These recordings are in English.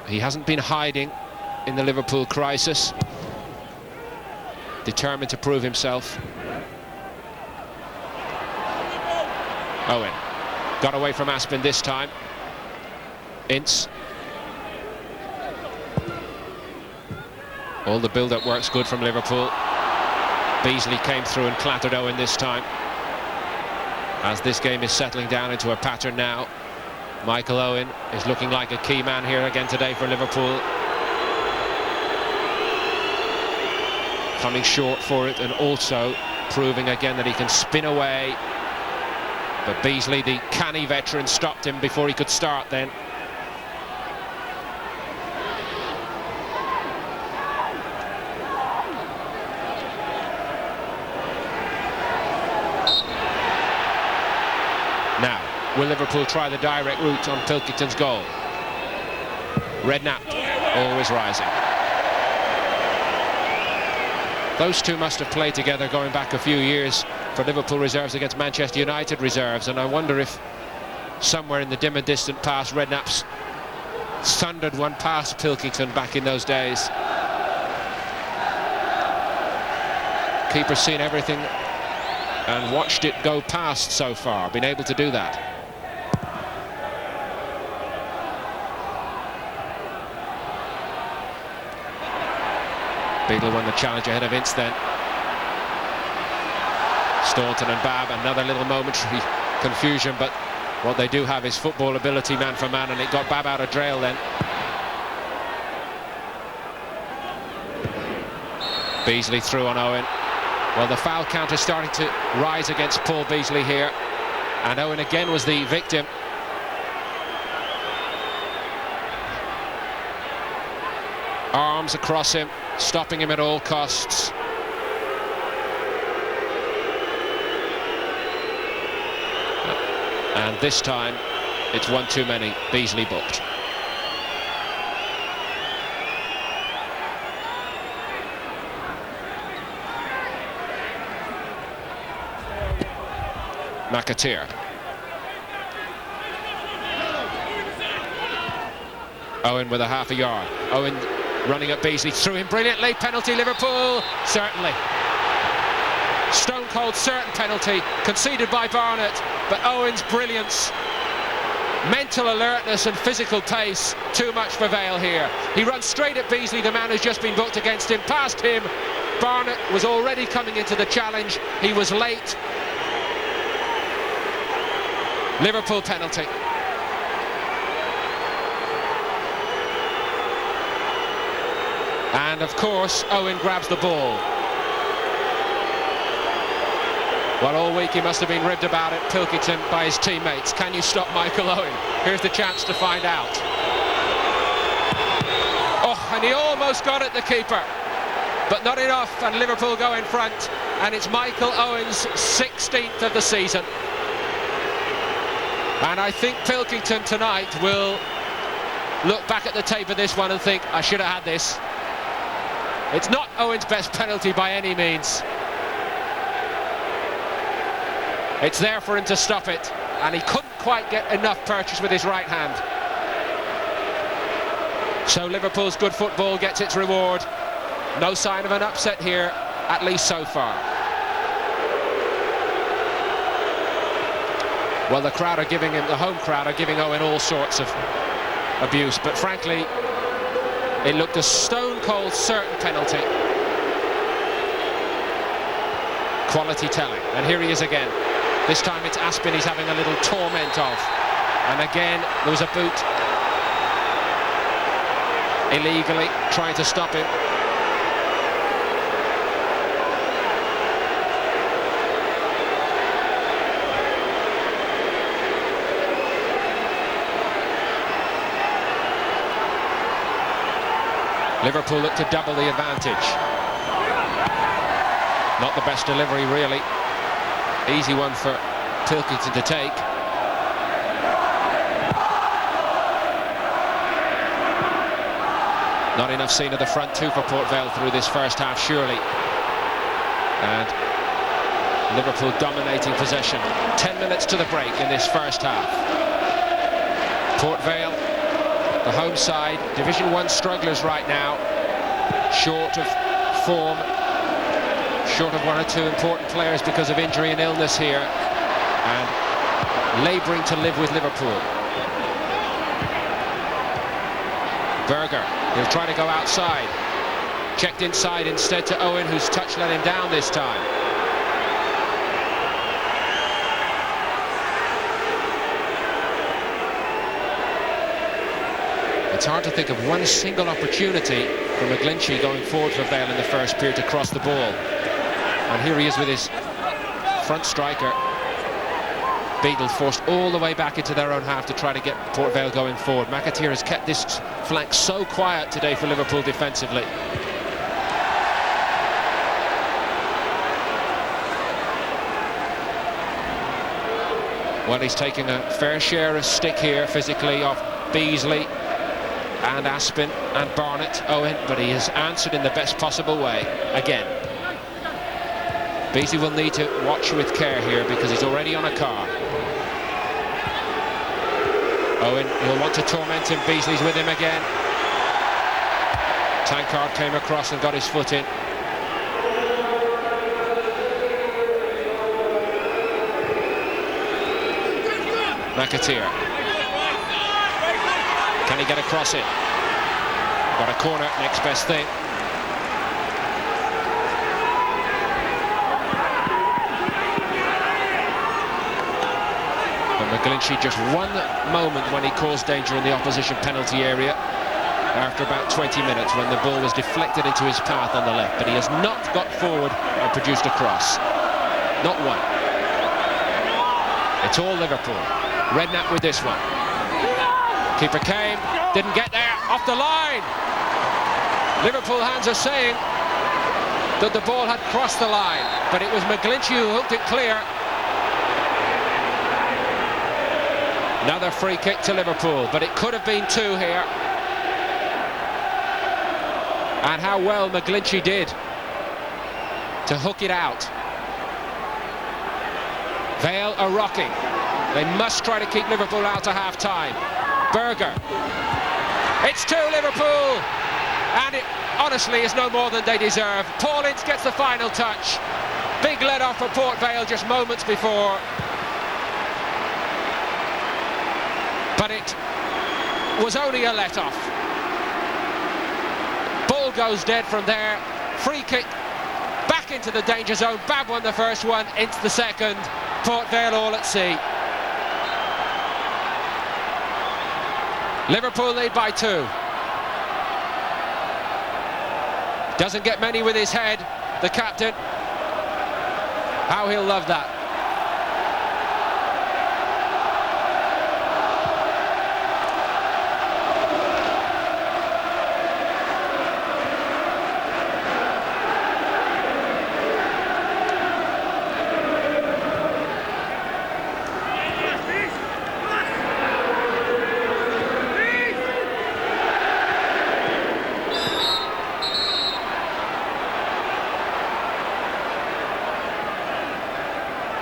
He hasn't been hiding in the Liverpool crisis. Determined to prove himself. Owen got away from Aspin this time. Ince. All the build-up works good from Liverpool. Beasley came through and clattered Owen this time. As this game is settling down into a pattern now, Michael Owen is looking like a key man here again today for Liverpool. Coming short for it and also proving again that he can spin away. But Beasley, the canny veteran, stopped him before he could start then. Now, will Liverpool try the direct route on Pilkington's goal? Redknapp, always rising. Those two must have played together going back a few years for Liverpool reserves against Manchester United reserves, and I wonder if somewhere in the dim and distant past Redknapp's thundered one past Pilkington back in those days. Keeper's seen everything and watched it go past so far, been able to do that. Beadle won the challenge ahead of Ince then. Staunton and Babb, another little momentary confusion, but what they do have is football ability man for man, and it got Babb out of trail then. Beasley through on Owen. Well, the foul count is starting to rise against Paul Beasley here, and Owen again was the victim. Arms across him, stopping him at all costs. And this time, it's one too many. Beasley booked. McAteer. Owen with a half a yard. Owen running at Beasley, threw him brilliantly. Penalty Liverpool, certainly. Stone cold certain penalty conceded by Barnett, but Owen's brilliance, mental alertness and physical pace, too much for Vale here. He runs straight at Beasley, the man who's just been booked against him. Past him, Barnett was already coming into the challenge. He was late. Liverpool penalty. And of course, Owen grabs the ball. Well, all week he must have been ribbed about it, Pilkington, by his teammates. Can you stop Michael Owen? Here's the chance to find out. Oh, and he almost got it, the keeper. But not enough, and Liverpool go in front. And it's Michael Owen's 16th of the season. And I think Pilkington tonight will look back at the tape of this one and think, I should have had this. It's not Owen's best penalty by any means. It's there for him to stop it, and he couldn't quite get enough purchase with his right hand. So Liverpool's good football gets its reward. No sign of an upset here, at least so far. Well, the crowd are giving him, the home crowd are giving Owen all sorts of abuse, but frankly, it looked a stone-cold certain penalty. Quality telling, and here he is again. This time it's Aspin he's having a little torment of. And again, there was a boot. Illegally, trying to stop him. Liverpool look to double the advantage. Not the best delivery, really. Easy one for Pilkington to take. Not enough seen of the front two for Port Vale through this first half, surely. And Liverpool dominating possession. 10 minutes to the break in this first half. Port Vale The home side, Division 1 strugglers right now, short of form, short of one or two important players because of injury and illness here, and labouring to live with Liverpool. Berger, he'll try to go outside. Checked inside instead to Owen, whose touch let him down this time. It's hard to think of one single opportunity for McGlinchey going forward for Vale in the first period to cross the ball. And here he is with his front striker. Beadle forced all the way back into their own half to try to get Port Vale going forward. McAteer has kept this flank so quiet today for Liverpool defensively. Well, he's taking a fair share of stick here physically off Beasley and Aspin and Barnett, Owen, but he has answered in the best possible way again. Beasley will need to watch with care here because he's already on a car. Owen will want to torment him. Beasley's with him again. Tankard came across and got his foot in. McAteer. Can he get across it? Got a corner, next best thing. But McGlinchey just one moment when he caused danger in the opposition penalty area after about 20 minutes when the ball was deflected into his path on the left, but he has not got forward and produced a cross. Not one. It's all Liverpool. Redknapp with this one. Keeper came, didn't get there, off the line. Liverpool hands are saying that the ball had crossed the line, but it was McGlinchey who hooked it clear. Another free kick to Liverpool, but it could have been two here. And how well McGlinchey did to hook it out. Vale are rocking. They must try to keep Liverpool out to half-time. Berger. It's 2 Liverpool, and it honestly is no more than they deserve. Paul Ince gets the final touch. Big let-off for Port Vale just moments before. But it was only a let-off. Ball goes dead from there. Free kick back into the danger zone. Bab won the first one, Ince the second. Port Vale all at sea. Liverpool lead by 2. Doesn't get many with his head, the captain. How he'll love that.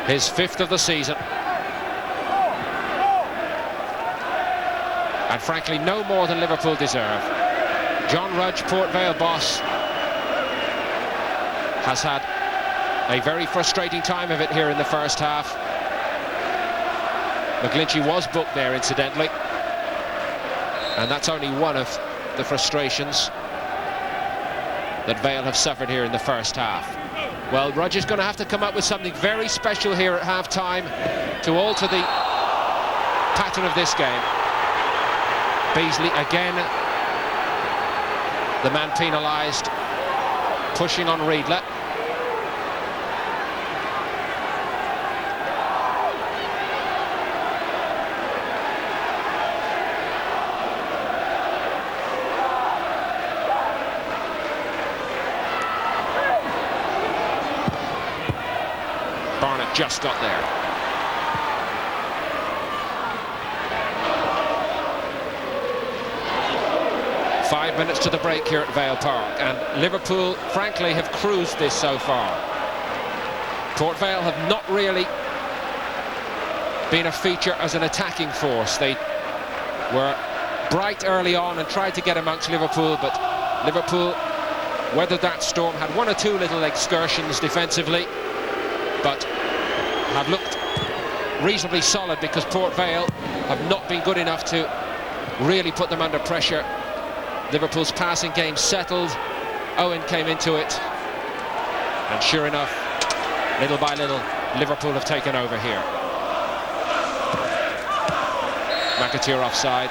His 5th of the season. And frankly, no more than Liverpool deserve. John Rudge, Port Vale boss, has had a very frustrating time of it here in the first half. McGlinchey was booked there, incidentally. And that's only one of the frustrations that Vale have suffered here in the first half. Well, Roger's going to have to come up with something very special here at half-time to alter the pattern of this game. Beasley again, the man penalised, pushing on Riedler. Barnett just got there. Five minutes to the break here at Vale Park, and Liverpool, frankly, have cruised this so far. Port Vale have not really been a feature as an attacking force. They were bright early on and tried to get amongst Liverpool, but Liverpool weathered that storm, had one or two little excursions defensively, but have looked reasonably solid because Port Vale have not been good enough to really put them under pressure. Liverpool's passing game settled. Owen came into it, and sure enough, little by little, Liverpool have taken over here. McAteer offside.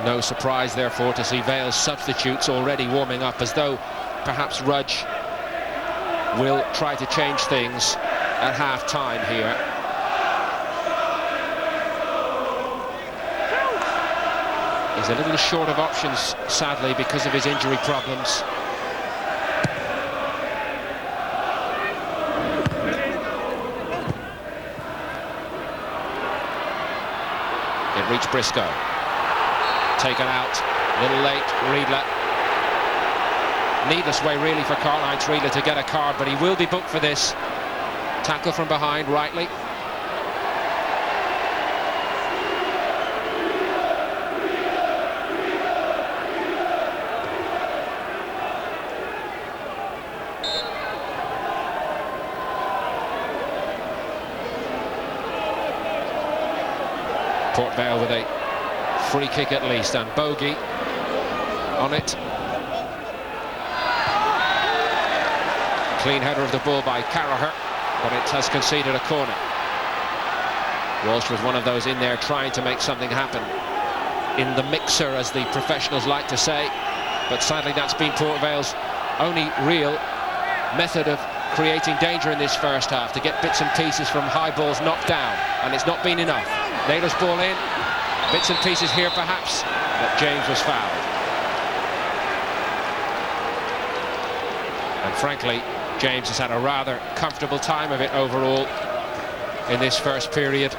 No surprise, therefore, to see Vale's substitutes already warming up, as though perhaps Rudge will try to change things at half-time here. He's a little short of options, sadly, because of his injury problems. It reached Briscoe. Taken out, a little late, Riedler. Needless way really for Karl-Heinz Riedler to get a card, but he will be booked for this. Tackle from behind, rightly. Port Vale with a free kick at least, and Bogey on it. Clean header of the ball by Carragher, but it has conceded a corner. Walsh was one of those in there trying to make something happen in the mixer, as the professionals like to say, but sadly that's been Port Vale's only real method of creating danger in this first half, to get bits and pieces from high balls knocked down, and it's not been enough. Naylor's ball in, bits and pieces here perhaps, but James was fouled. And frankly, James has had a rather comfortable time of it overall in this first period.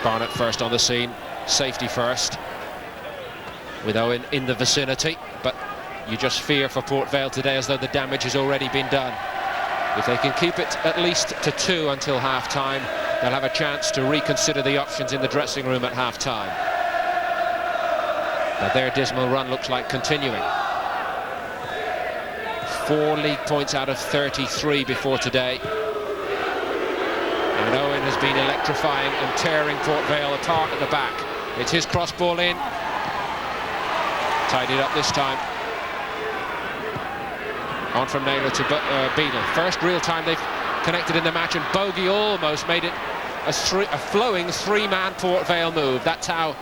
Barnett first on the scene, safety first, with Owen in the vicinity, but you just fear for Port Vale today as though the damage has already been done. If they can keep it at least to 2 until half-time, they'll have a chance to reconsider the options in the dressing room at half-time. But their dismal run looks like continuing. 4 league points out of 33 before today. And Owen has been electrifying and tearing Port Vale apart at the back. It's his cross ball in. Tidied up this time. On from Naylor to Beadle. First real time they've connected in the match, and Bogey almost made it a flowing 3-man Port Vale move. That's how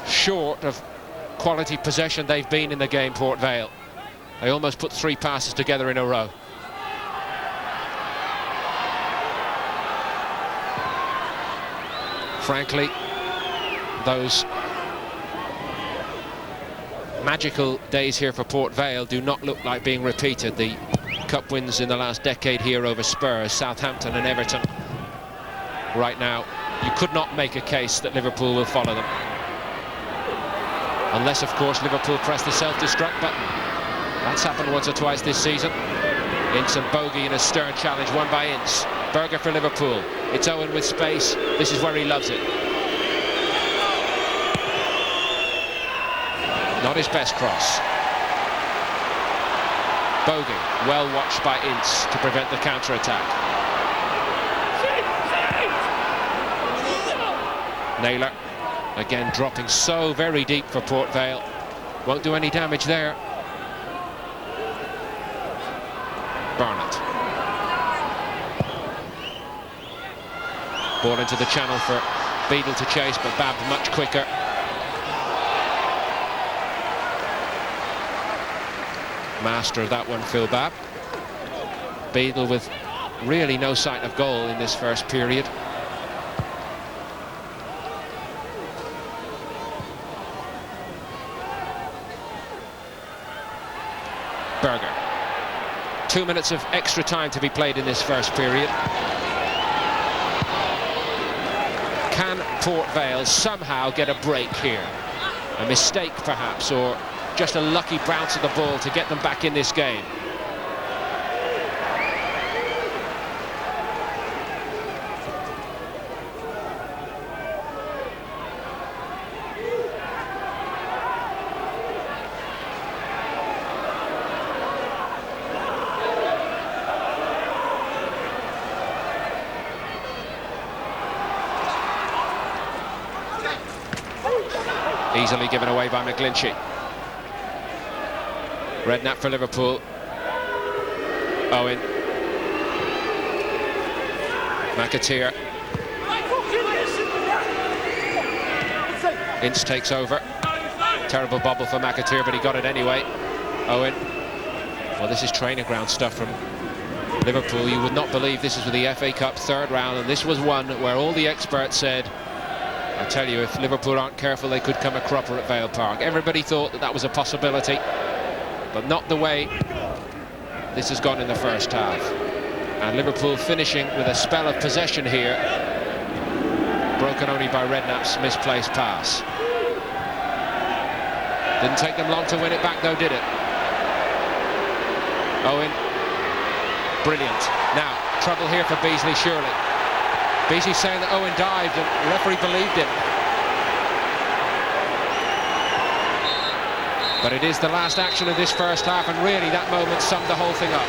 short of quality possession they've been in the game, Port Vale. They almost put 3 passes together in a row. Frankly, those magical days here for Port Vale do not look like being repeated. The cup wins in the last decade here over Spurs, Southampton and Everton. Right now, you could not make a case that Liverpool will follow them. Unless, of course, Liverpool press the self-destruct button. That's happened once or twice this season. Ince and Bogey in a stern challenge, won by Ince. Berger for Liverpool. It's Owen with space. This is where he loves it. Not his best cross. Bogey, well watched by Ince to prevent the counter-attack. Naylor, again dropping so very deep for Port Vale. Won't do any damage there. Barnett. Ball into the channel for Beadle to chase, but Babb much quicker. Master of that one, Phil Babb. Beadle with really no sight of goal in this first period. Berger. 2 minutes of extra time to be played in this first period. Can Port Vale somehow get a break here? A mistake perhaps, or just a lucky bounce of the ball to get them back in this game? Easily given away by McGlinchey. Redknapp for Liverpool. Owen. McAteer. Ince takes over. Terrible bobble for McAteer, but he got it anyway. Owen. Well, this is training ground stuff from Liverpool. You would not believe this is with the FA Cup third round, and this was one where all the experts said, I tell you, if Liverpool aren't careful, they could come a cropper at Vale Park. Everybody thought that that was a possibility, but not the way this has gone in the first half. And Liverpool finishing with a spell of possession here, broken only by Redknapp's misplaced pass. Didn't take them long to win it back though, did it? Owen. Brilliant. Now, trouble here for Beasley, surely. Beasley saying that Owen dived and the referee believed him. But it is the last action of this first half, and really that moment summed the whole thing up.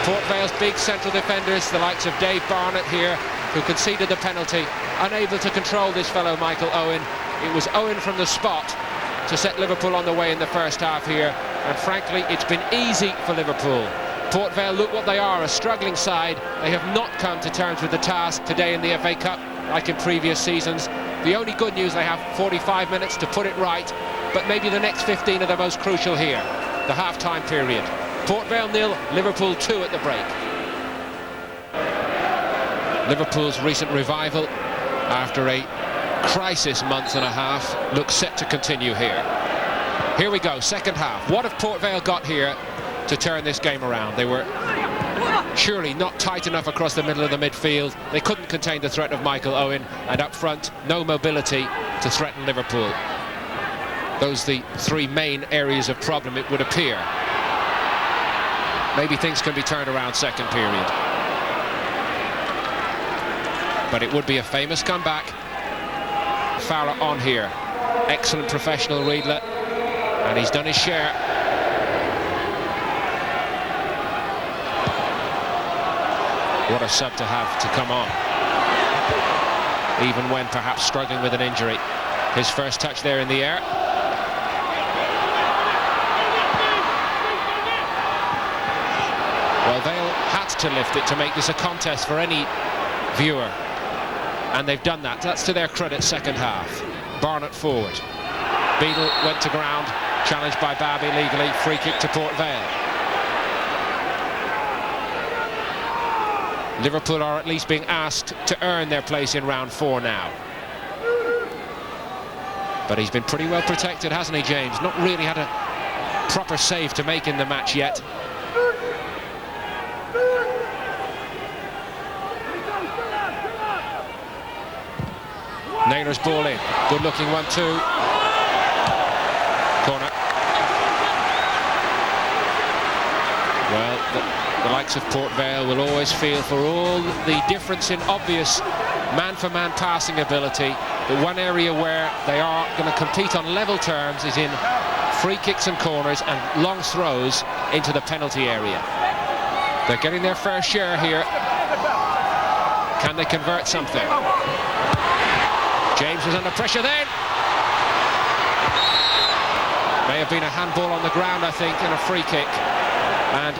Port Vale's big central defenders, the likes of Dave Barnett here, who conceded the penalty, unable to control this fellow Michael Owen. It was Owen from the spot to set Liverpool on the way in the first half here, and frankly it's been easy for Liverpool. Port Vale look what they are, a struggling side. They have not come to terms with the task today in the FA Cup like in previous seasons. The only good news, they have 45 minutes to put it right, but maybe the next 15 are the most crucial here, the half-time period. Port Vale 0, Liverpool 2 at the break. Liverpool's recent revival after a crisis month and a half looks set to continue here. Here we go, second half. What have Port Vale got here to turn this game around? They were surely not tight enough across the middle of the midfield. They couldn't contain the threat of Michael Owen, and up front, no mobility to threaten Liverpool. Those are the three main areas of problem, it would appear. Maybe things can be turned around second period. But it would be a famous comeback. Fowler on here. Excellent professional Riedler, and he's done his share. What a sub to have to come on, even when perhaps struggling with an injury. His first touch there in the air. Well, Vale had to lift it to make this a contest for any viewer, and they've done that. That's to their credit, second half. Barnett forward. Beadle went to ground, challenged by Babb illegally. Free kick to Port Vale. Liverpool are at least being asked to earn their place in round 4 now. But he's been pretty well protected, hasn't he, James? Not really had a proper save to make in the match yet. Naylor's ball in. Good looking 1-2. Corner. Well, the likes of Port Vale will always feel, for all the difference in obvious man-for-man passing ability, the one area where they are going to compete on level terms is in free kicks and corners and long throws into the penalty area. They're getting their fair share here. Can they convert something? James was under pressure then. May have been a handball on the ground, I think, and a free kick. And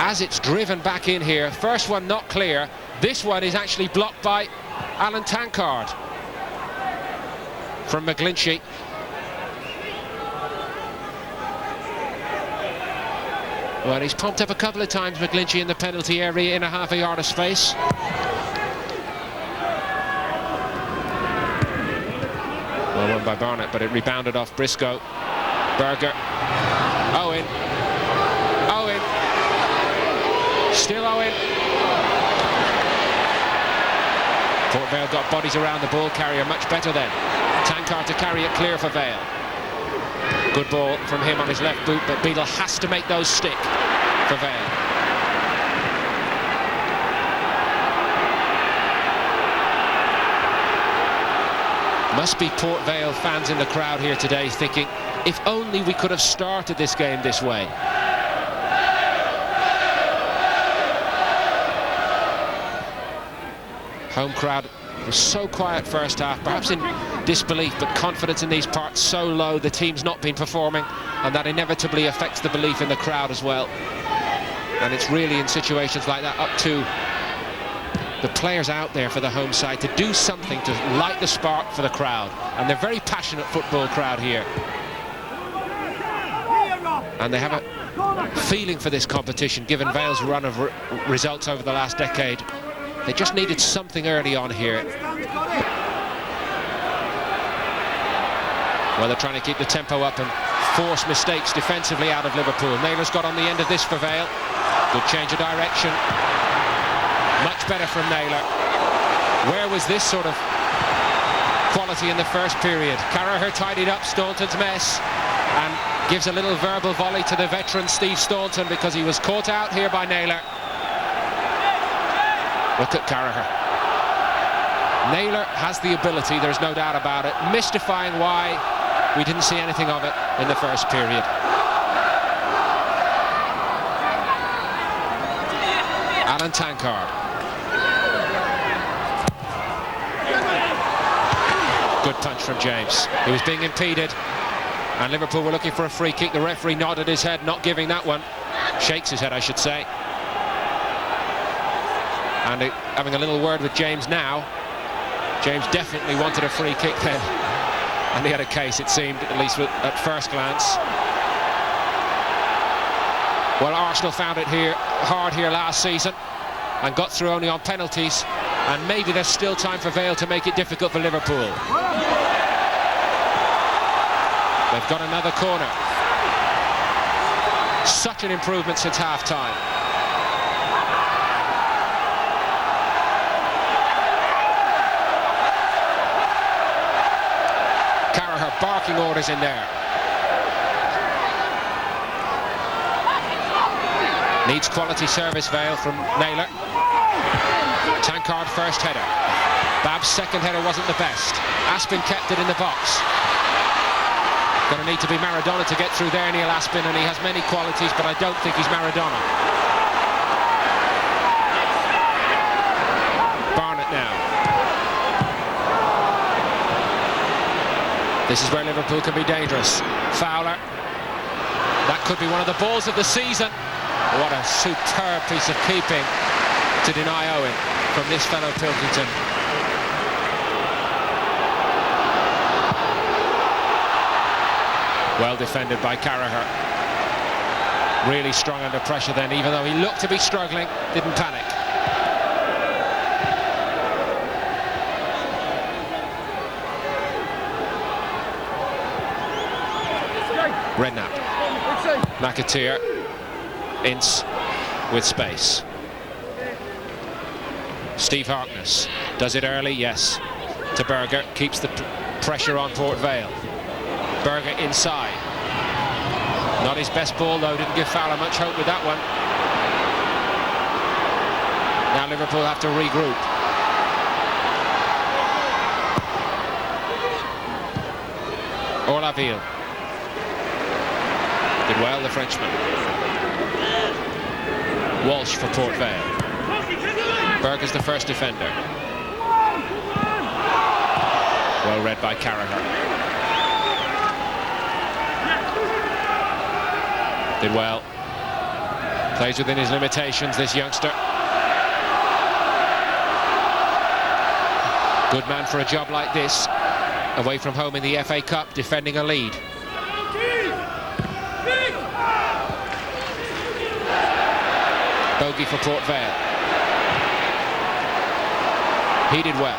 as it's driven back in here, first one not clear, this one is actually blocked by Alan Tankard from McGlinchey. Well, he's pumped up a couple of times, McGlinchey, in the penalty area in a half a yard of space. Well, won by Barnett, but it rebounded off Briscoe. Berger. Owen. Owen. Still Owen. Port Vale got bodies around the ball carrier much better then. Tankard to carry it clear for Vale. Good ball from him on his left boot, but Beadle has to make those stick for Vale. Must be Port Vale fans in the crowd here today thinking, if only we could have started this game this way. Home crowd was so quiet first half, perhaps in disbelief, but confidence in these parts so low. The team's not been performing, and that inevitably affects the belief in the crowd as well. And it's really in situations like that up to the players out there for the home side to do something to light the spark for the crowd. And they're a very passionate football crowd here. And they have a feeling for this competition, given Vale's run of results over the last decade. They just needed something early on here. Well, they're trying to keep the tempo up and force mistakes defensively out of Liverpool. Naylor's got on the end of this for Vale. Good change of direction. Much better from Naylor. Where was this sort of quality in the first period? Carragher tidied up Staunton's mess and gives a little verbal volley to the veteran Steve Staunton because he was caught out here by Naylor. Look at Carragher. Naylor has the ability, there's no doubt about it, mystifying why we didn't see anything of it in the first period. Alan Tankard. Good punch from James. He was being impeded and Liverpool were looking for a free kick. The referee nodded his head, not giving that one. Shakes his head, I should say. And having a little word with James now. James definitely wanted a free kick then. And he had a case, it seemed, at least at first glance. Well, Arsenal found it hard here last season and got through only on penalties. And maybe there's still time for Vale to make it difficult for Liverpool. They've got another corner. Such an improvement since half-time. Carragher barking orders in there. Needs quality service, Vale, from Naylor. Tankard first header. Bab's second header wasn't the best. Aspin kept it in the box. Going to need to be Maradona to get through there, Neil Aspin, and he has many qualities, but I don't think he's Maradona. Barnett now. This is where Liverpool can be dangerous. Fowler. That could be one of the balls of the season. What a superb piece of keeping to deny Owen from this fellow Pilkington. Well defended by Carragher. Really strong under pressure then, even though he looked to be struggling, didn't panic. Redknapp. McAteer. Ince with space. Steve Harkness does it early, yes, to Berger, keeps the pressure on Port Vale. Berger inside. Not his best ball though, didn't give Fowler much hope with that one. Now Liverpool have to regroup. Orlaville. Did well, the Frenchman. Walsh for Port Vale. Berger's the first defender. Well read by Carragher. Did well. Plays within his limitations, this youngster. Good man for a job like this. Away from home in the FA Cup, defending a lead. Bogey for Port Vale. He did well.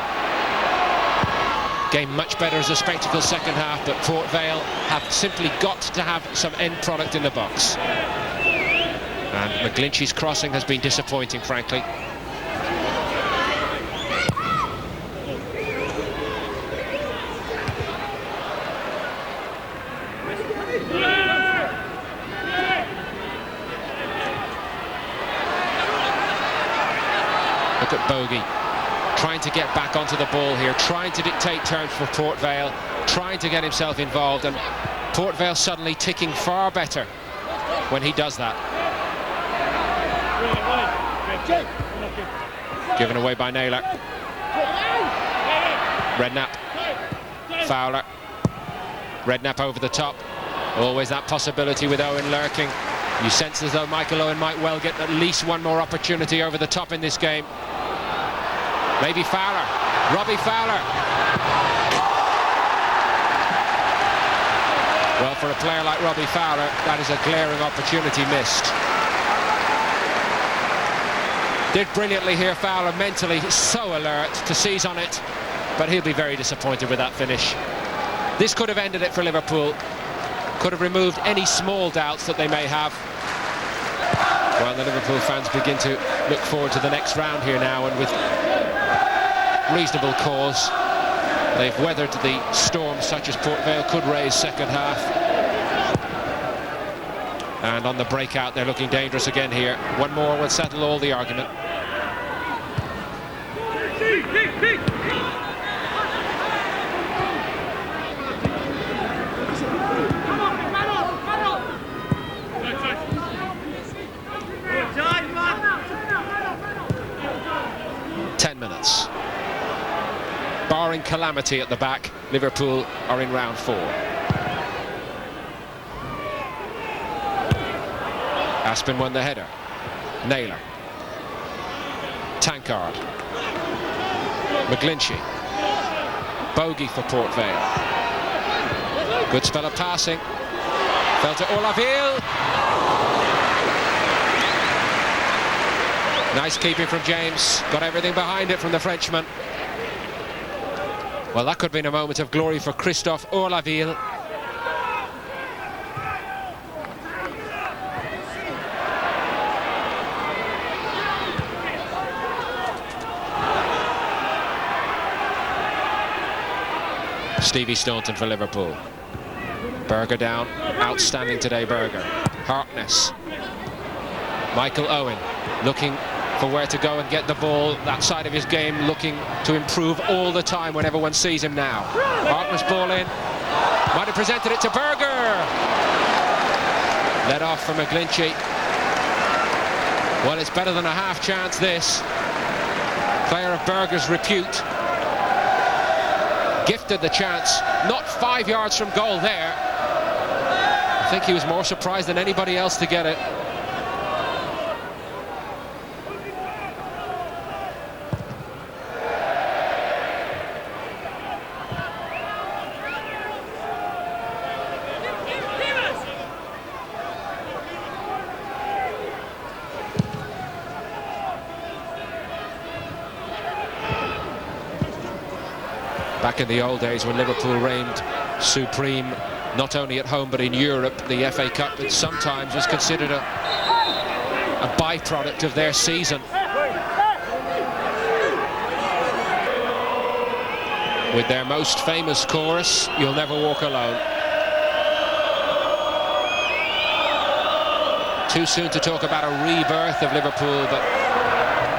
Game much better as a spectacle second half, but Port Vale have simply got to have some end product in the box. And McGlinchey's crossing has been disappointing, frankly. Look at Bogey, trying to get back onto the ball here, trying to dictate terms for Port Vale, trying to get himself involved, and Port Vale suddenly ticking far better when he does that. Given away by Naylor. Redknapp. Fowler. Redknapp over the top. Always that possibility with Owen lurking. You sense as though Michael Owen might well get at least one more opportunity over the top in this game. Maybe Fowler. Robbie Fowler. Well, for a player like Robbie Fowler, that is a glaring opportunity missed. Did brilliantly here, Fowler, mentally so alert to seize on it, but he'll be very disappointed with that finish. This could have ended it for Liverpool, could have removed any small doubts that they may have. Well, the Liverpool fans begin to look forward to the next round here now, and with reasonable cause. They've weathered the storm such as Port Vale could raise second half. And on the breakout, they're looking dangerous again here. One more will settle all the argument. Barring calamity at the back, Liverpool are in round 4. Aspin won the header. Naylor. Tankard. McGlinchey. Bogey for Port Vale. Good spell of passing. Fell to Olaville. Nice keeping from James. Got everything behind it from the Frenchman. Well, that could have been a moment of glory for Christophe Orlaville. Stevie Staunton for Liverpool. Berger down. Outstanding today, Berger. Harkness. Michael Owen looking for where to go and get the ball. That side of his game looking to improve all the time whenever one sees him now. Harkness ball in. Might have presented it to Berger. Let off for McGlinchey. Well, it's better than a half chance, this. Player of Berger's repute. Gifted the chance. Not 5 yards from goal there. I think he was more surprised than anybody else to get it. Back in the old days when Liverpool reigned supreme, not only at home but in Europe, the FA Cup sometimes was considered a byproduct of their season. With their most famous chorus, "You'll Never Walk Alone." Too soon to talk about a rebirth of Liverpool, but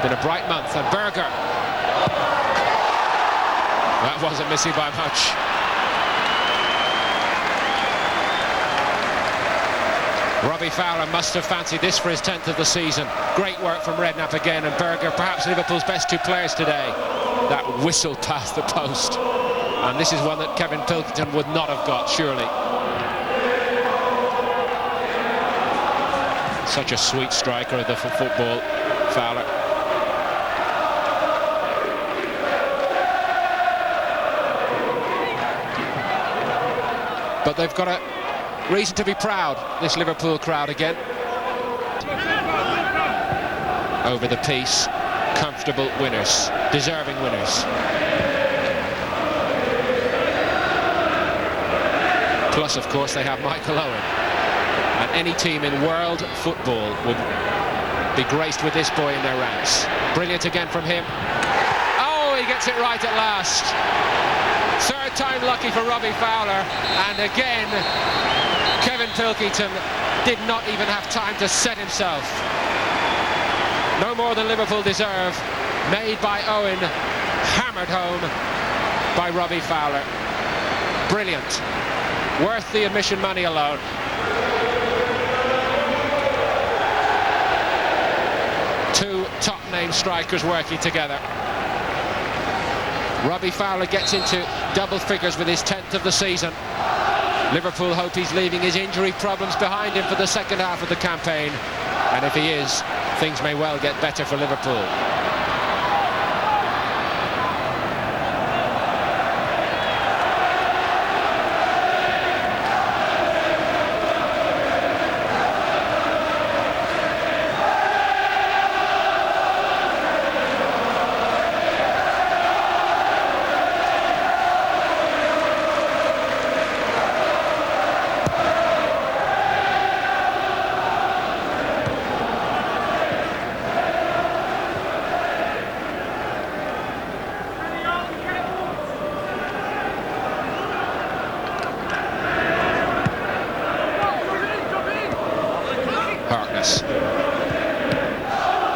been a bright month. And Berger. That wasn't missing by much. Robbie Fowler must have fancied this for his 10th of the season. Great work from Redknapp again, and Berger, perhaps Liverpool's best 2 players today. That whistle past the post. And this is one that Kevin Pilkington would not have got, surely. Such a sweet striker of the football, Fowler. But they've got a reason to be proud, this Liverpool crowd again. Over the piece, comfortable winners, deserving winners. Plus, of course, they have Michael Owen. And any team in world football would be graced with this boy in their ranks. Brilliant again from him. Oh, he gets it right at last. Third time lucky for Robbie Fowler. And again, Kevin Pilkington did not even have time to set himself. No more than Liverpool deserve. Made by Owen, hammered home by Robbie Fowler. Brilliant. Worth the admission money alone. Two top-name strikers working together. Robbie Fowler gets into double figures with his 10th of the season. Liverpool hope he's leaving his injury problems behind him for the second half of the campaign. And if he is, things may well get better for Liverpool.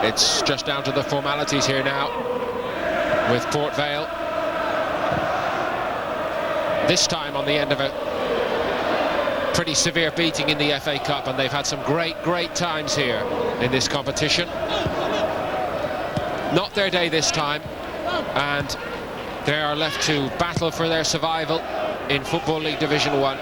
It's just down to the formalities here now with Port Vale. This time on the end of a pretty severe beating in the FA Cup, and they've had some great times here in this competition. Not their day this time, and they are left to battle for their survival in Football League Division 1.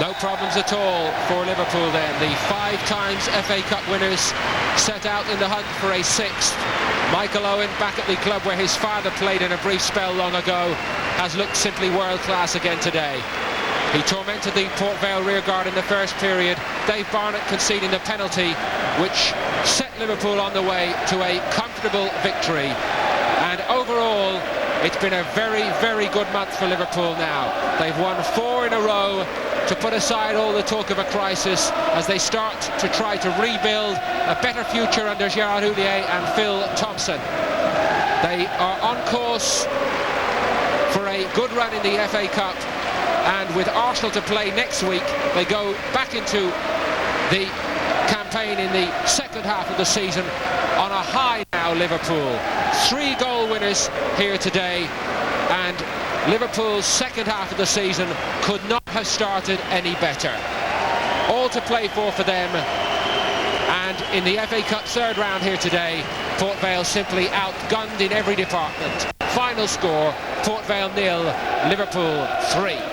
No problems at all for Liverpool then. The 5 times FA Cup winners set out in the hunt for a 6th. Michael Owen, back at the club where his father played in a brief spell long ago, has looked simply world class again today. He tormented the Port Vale rearguard in the first period. Dave Barnett conceding the penalty, which set Liverpool on the way to a comfortable victory. And overall, it's been a very good month for Liverpool now. They've won 4 in a row to put aside all the talk of a crisis as they start to try to rebuild a better future under Gerard Houllier and Phil Thompson. They are on course for a good run in the FA Cup, and with Arsenal to play next week, they go back into the campaign in the second half of the season on a high now. Liverpool 3 goal winners here today, and Liverpool's second half of the season could not have started any better. All to play for them, and in the FA Cup third round here today, Port Vale simply outgunned in every department. Final score, Port Vale 0, Liverpool 3.